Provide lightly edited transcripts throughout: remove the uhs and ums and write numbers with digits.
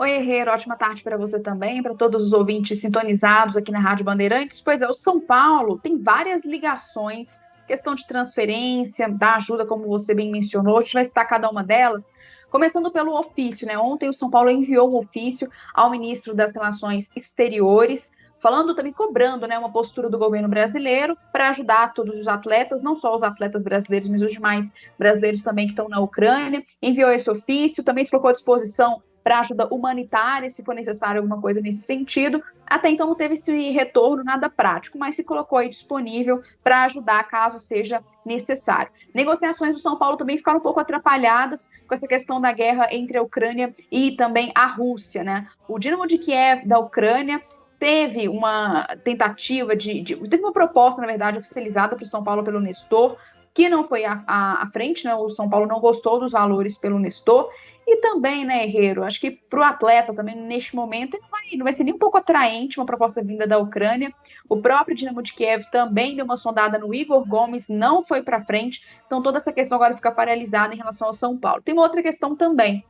Oi, Herrero, ótima tarde para você também, para todos os ouvintes sintonizados aqui na Rádio Bandeirantes. Pois é, o São Paulo tem várias ligações, questão de transferência, da ajuda, como você bem mencionou, a gente vai citar cada uma delas. Começando pelo ofício, né? Ontem o São Paulo enviou um ofício ao ministro das Relações Exteriores, falando também, cobrando, né, uma postura do governo brasileiro para ajudar todos os atletas, não só os atletas brasileiros, mas os demais brasileiros também que estão na Ucrânia. Enviou esse ofício, também se colocou à disposição para ajuda humanitária, se for necessário alguma coisa nesse sentido. Até então não teve esse retorno nada prático, mas se colocou aí disponível para ajudar caso seja necessário. Negociações do São Paulo também ficaram um pouco atrapalhadas com essa questão da guerra entre a Ucrânia e também a Rússia, né? O Dinamo de Kiev da Ucrânia teve uma tentativa teve uma proposta, na verdade, oficializada para o São Paulo pelo Nestor, que não foi à frente, né? O São Paulo não gostou dos valores pelo Nestor. E também, né, Herrero, acho que para o atleta também, neste momento, não vai ser nem um pouco atraente uma proposta vinda da Ucrânia. O próprio Dinamo de Kiev também deu uma sondada no Igor Gomes, não foi para frente. Então toda essa questão agora fica paralisada em relação ao São Paulo. Tem uma outra questão também.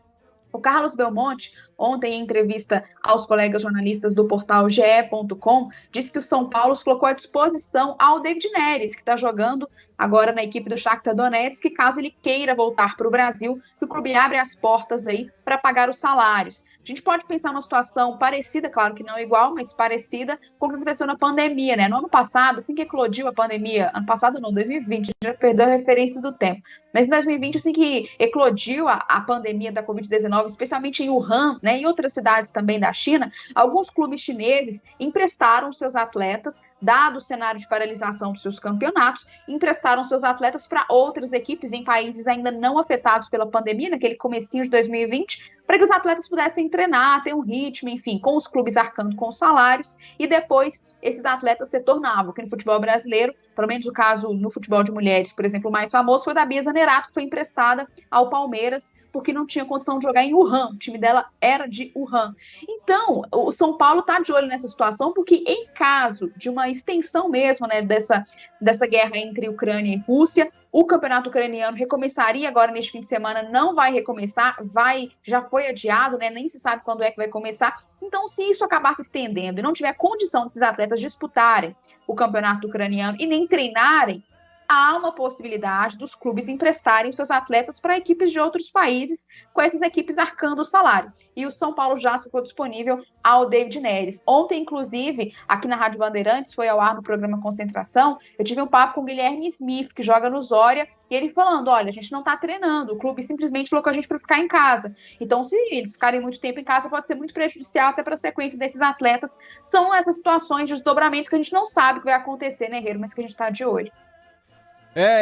O Carlos Belmonte, ontem em entrevista aos colegas jornalistas do portal ge.com, disse que o São Paulo se colocou à disposição ao David Neres, que está jogando agora na equipe do Shakhtar Donetsk, que caso ele queira voltar para o Brasil, que o clube abre as portas aí para pagar os salários. A gente pode pensar numa situação parecida, claro que não igual, mas parecida com o que aconteceu na pandemia, né? No ano passado, assim que eclodiu a pandemia, ano passado não, 2020, já perdeu a referência do tempo, mas em 2020, assim que eclodiu a pandemia da Covid-19, especialmente em Wuhan, né, e outras cidades também da China, alguns clubes chineses emprestaram seus atletas, dado o cenário de paralisação dos seus campeonatos, emprestaram seus atletas para outras equipes em países ainda não afetados pela pandemia, naquele comecinho de 2020, para que os atletas pudessem treinar, ter um ritmo, enfim, com os clubes arcando com os salários, e depois esses atletas se tornavam, que no futebol brasileiro, pelo menos o caso no futebol de mulheres, por exemplo, o mais famoso foi da Bia Zanerato, que foi emprestada ao Palmeiras, porque não tinha condição de jogar em Wuhan, o time dela era de Wuhan. Então, o São Paulo está de olho nessa situação, porque em caso de uma extensão mesmo, né, dessa guerra entre Ucrânia e Rússia, o campeonato ucraniano recomeçaria agora neste fim de semana, não vai recomeçar, já foi adiado, né? Nem se sabe quando é que vai começar. Então, se isso acabar se estendendo e não tiver condição desses atletas disputarem o campeonato ucraniano e nem treinarem, há uma possibilidade dos clubes emprestarem seus atletas para equipes de outros países, com essas equipes arcando o salário. E o São Paulo já ficou disponível ao David Neres. Ontem, inclusive, aqui na Rádio Bandeirantes, foi ao ar no programa Concentração, eu tive um papo com o Guilherme Smith, que joga no Zória, e ele falando, olha, a gente não está treinando, o clube simplesmente colocou a gente para ficar em casa. Então, se eles ficarem muito tempo em casa, pode ser muito prejudicial até para a sequência desses atletas. São essas situações de desdobramentos que a gente não sabe o que vai acontecer, né, Herrero, mas que a gente está de olho.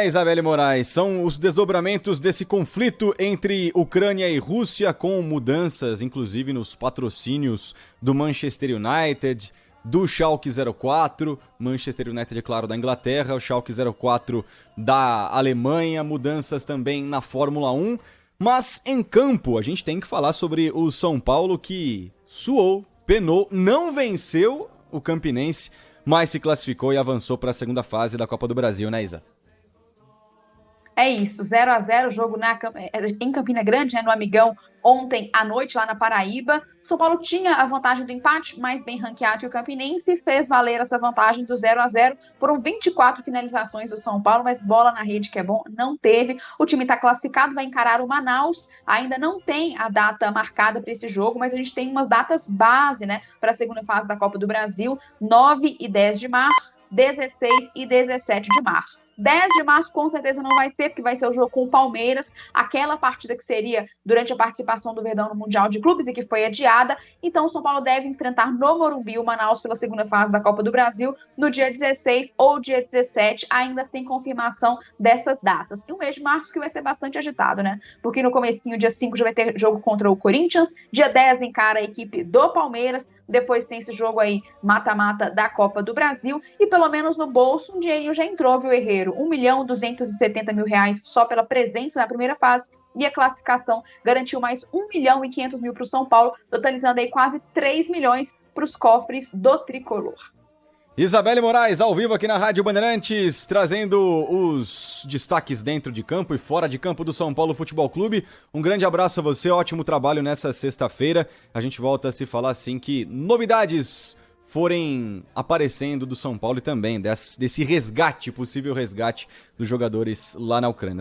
Isabelle Moraes, são os desdobramentos desse conflito entre Ucrânia e Rússia, com mudanças, inclusive, nos patrocínios do Manchester United, do Schalke 04, Manchester United, é claro, da Inglaterra, o Schalke 04 da Alemanha, mudanças também na Fórmula 1, mas em campo a gente tem que falar sobre o São Paulo, que suou, penou, não venceu o Campinense, mas se classificou e avançou para a segunda fase da Copa do Brasil, né, Isa? É isso, 0-0, jogo em Campina Grande, né, no Amigão, ontem à noite, lá na Paraíba. O São Paulo tinha a vantagem do empate, mais bem ranqueado que o Campinense, fez valer essa vantagem do 0-0. Foram 24 finalizações do São Paulo, mas bola na rede, que é bom, não teve. O time está classificado, vai encarar o Manaus. Ainda não tem a data marcada para esse jogo, mas a gente tem umas datas base, né, para a segunda fase da Copa do Brasil, 9 e 10 de março, 16 e 17 de março. 10 de março com certeza não vai ser, porque vai ser o jogo com o Palmeiras, aquela partida que seria durante a participação do Verdão no Mundial de Clubes e que foi adiada. Então o São Paulo deve enfrentar no Morumbi o Manaus pela segunda fase da Copa do Brasil no dia 16 ou dia 17, ainda sem confirmação dessas datas. E o mês de março que vai ser bastante agitado, né? Porque no comecinho, dia 5, já vai ter jogo contra o Corinthians, dia 10 encara a equipe do Palmeiras, depois tem esse jogo aí, mata-mata da Copa do Brasil, e pelo menos no bolso um dinheirinho já entrou, viu, Herrero? R$ 1.270.000 só pela presença na primeira fase, e a classificação garantiu mais 1.500.000 para o São Paulo, totalizando aí quase 3 milhões para os cofres do tricolor. Isabelle Moraes, ao vivo aqui na Rádio Bandeirantes, trazendo os destaques dentro de campo e fora de campo do São Paulo Futebol Clube. Um grande abraço a você, ótimo trabalho nessa sexta-feira. A gente volta a se falar assim que novidades forem aparecendo do São Paulo e também desse resgate, possível resgate dos jogadores lá na Ucrânia.